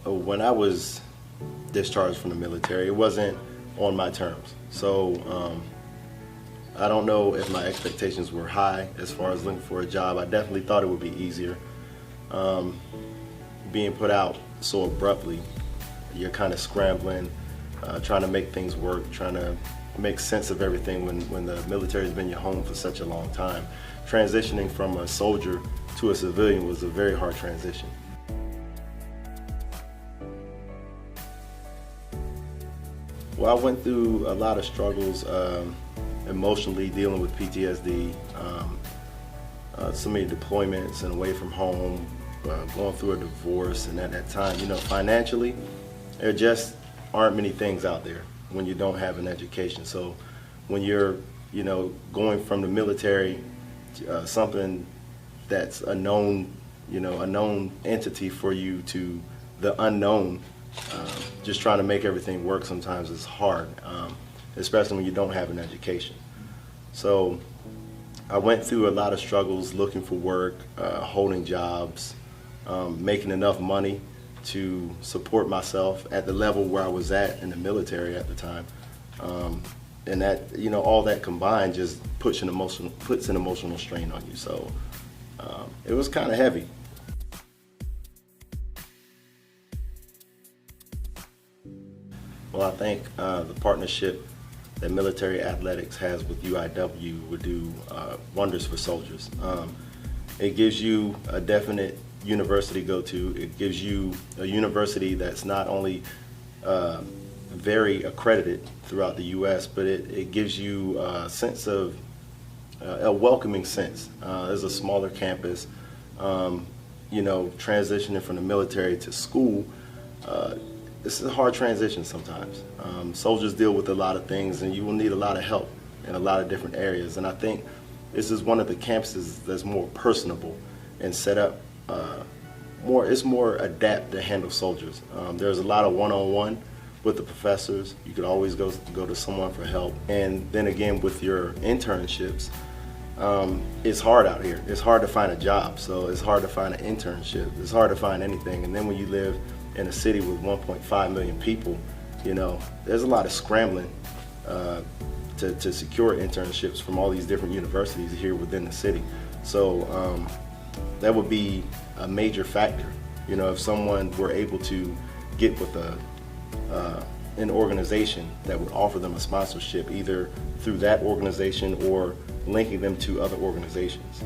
When I was discharged from the military, it wasn't on my terms. So I don't know if my expectations were high as far as looking for a job. I definitely thought it would be easier. Being put out so abruptly, you're kind of scrambling, trying to make things work, trying to make sense of everything when the military has been your home for such a long time. Transitioning from a soldier to a civilian was a very hard transition. Well, I went through a lot of struggles emotionally, dealing with PTSD, so many deployments and away from home, going through a divorce, and at that time, financially, there just aren't many things out there when you don't have an education. So when you're, going from the military, something that's a known, a known entity for you, to the unknown, just trying to make everything work sometimes is hard, especially when you don't have an education. So I went through a lot of struggles looking for work, holding jobs, making enough money to support myself at the level where I was at in the military at the time. And that, all that combined just puts an emotional strain on you. So it was kind of heavy. Well, I think the partnership that military athletics has with UIW would do wonders for soldiers. It gives you a definite university to go to. It gives you a university that's not only very accredited throughout the U.S., but it gives you a sense of, a welcoming sense. There's a smaller campus, transitioning from the military to school. This is a hard transition sometimes. Soldiers deal with a lot of things, and you will need a lot of help in a lot of different areas. And I think this is one of the campuses that's more personable and set up it's more adapt to handle soldiers. There's a lot of one-on-one with the professors. You could always go to someone for help. And then again, with your internships, it's hard out here. It's hard to find a job, so it's hard to find an internship. It's hard to find anything. And then when you live in a city with 1.5 million people, there's a lot of scrambling to secure internships from all these different universities here within the city. So that would be a major factor. If someone were able to get with an organization that would offer them a sponsorship, either through that organization or linking them to other organizations.